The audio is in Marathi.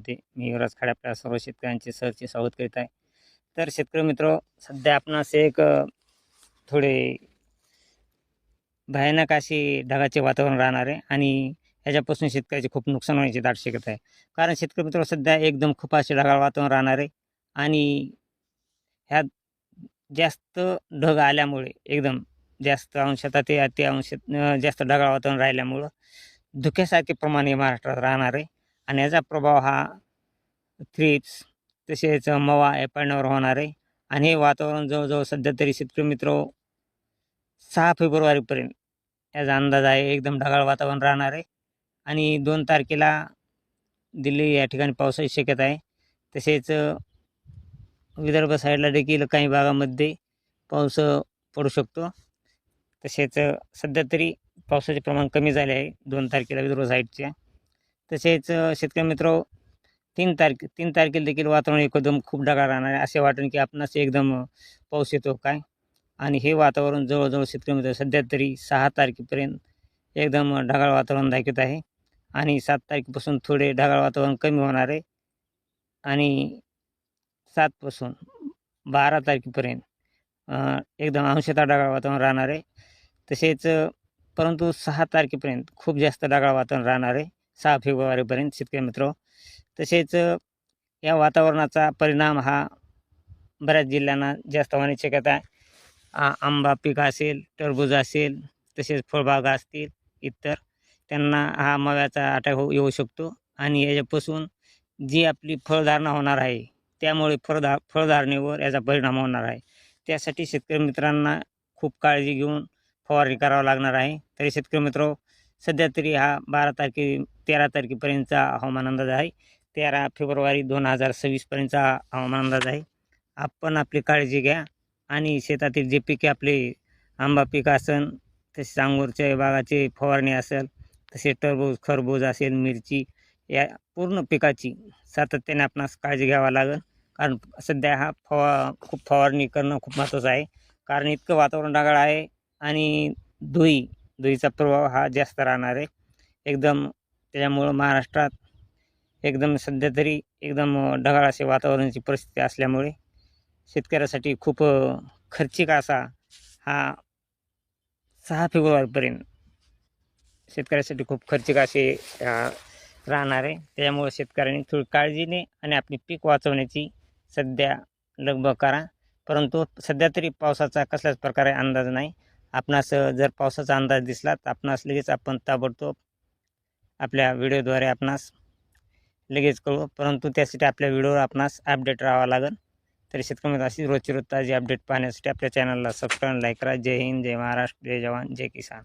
चॅनलमध्ये मी युवराज खाडे आपल्या सर्व शेतकऱ्यांचे सहर्ष स्वागत करीत आहे. तर शेतकरी मित्र, सध्या आपणास एक थोडे भयानक अशी ढगाचे वातावरण राहणार आहे आणि ह्याच्यापासून शेतकऱ्याचे खूप नुकसान होण्याची दाट शक्यता आहे. कारण शेतकरी मित्र, सध्या एकदम खूप असे ढगाळ वातावरण राहणार आहे आणि ह्यात जास्त ढग आल्यामुळे एकदम जास्त अंशात ते अति अंशात जास्त ढगाळ वातावरण राहिल्यामुळं धुक्यासारखे प्रमाण हे महाराष्ट्रात राहणार आहे आणि याचा प्रभाव हा थ्रिप्स तसेच मवा या पाण्यावर होणार आहे. आणि हे वातावरण जवळजवळ सध्या तरी शेतकरी मित्र 6 फेब्रुवारीपर्यंत याचा अंदाज आहे. एकदम ढगाळ वातावरण राहणार आहे आणि 2 तारखेला दिल्ली या ठिकाणी पावसाची शक्यता आहे. तसेच विदर्भ साईडला देखील काही भागामध्ये पाऊस पडू शकतो. तसेच सध्या तरी पावसाचे प्रमाण कमी झाले आहे 2 तारखेला विदर्भ साईडच्या. तसेच शेतकरी मित्र, 3 तारखेला देखील वातावरण एकदम खूप ढगाळ राहणार आहे. असे वाटेल की आपणास एकदम पाऊस येतो काय. आणि हे वातावरण जवळजवळ शेतकरी मित्र सध्या तरी 6 तारखेपर्यंत एकदम ढगाळ वातावरण दाखवत आहे आणि 7 तारखेपासून थोडे ढगाळ वातावरण कमी होणार आहे आणि 7 पासून 12 तारखेपर्यंत एकदम अंशतः ढगाळ वातावरण राहणार आहे. तसेच परंतु 6 तारखेपर्यंत खूप जास्त ढगाळ वातावरण राहणार आहे 6 फेब्रुवारीपर्यंत शेतकरी मित्र. तसेच या वातावरणाचा परिणाम हा बऱ्याच जिल्ह्यांना जास्त होण्याची शक्यता आहे. आंबा पीक असेल, टरबूज असेल, तसेच फळबागा असतील इतर, त्यांना हा मव्याचा अटॅक येऊ शकतो आणि याच्यापासून जी आपली फळधारणा होणार आहे त्यामुळे फळधारणेवर याचा परिणाम होणार आहे. त्यासाठी शेतकरी मित्रांना खूप काळजी घेऊन फवारणी करावं लागणार आहे. तरी शेतकरी मित्र, सध्या तरी हा 13 तारखेपर्यंतचा हवामान अंदाज आहे. 13 फेब्रुवारी 2026 पर्यंतचा हवामान अंदाज आहे. आपण आपली काळजी घ्या आणि शेतातील जे पिके आपले आंबा पीक असेल, तसेच अंगूरच्या बागाची फवारणी असेल, तसेच टरबूज, खरबूज असेल, मिरची, या पूर्ण पिकाची सातत्याने आपणास काळजी घ्यावी लागेल. कारण सध्या हा खूप फवारणी करणं खूप महत्त्वाचं आहे. कारण इतकं वातावरण ढगाळ आहे आणि धुळीचा प्रभाव हा जास्त राहणार आहे एकदम. त्याच्यामुळं महाराष्ट्रात एकदम सध्या तरी एकदम ढगाळ असे वातावरणाची परिस्थिती असल्यामुळे शेतकऱ्यासाठी खूप खर्चिक असा हा 6 फेब्रुवारीपर्यंत शेतकऱ्यासाठी खूप खर्चिक असे राहणार आहे. त्यामुळे शेतकऱ्यांनी थोडी काळजीने आणि आपली पीक वाचवण्याची सध्या लगबग करा. परंतु सध्या तरी पावसाचा कसल्याच प्रकारे अंदाज नाही. आपणास जर पावसाचा अंदाज दिसला तर आपणास लगेच आपण ताबडतोब आपल्या व्हिडिओद्वारे आपणास लगेच कळू. परंतु त्यासाठी आपल्या व्हिडिओवर आपणास अपडेट राहावं लागेल. तरी शेतकरी अशी रोजची रोज ताजी अपडेट पाहण्यासाठी आपल्या चॅनलला सबस्क्राईब, लाईक करा. जय हिंद, जय महाराष्ट्र, जय जवान, जय किसान.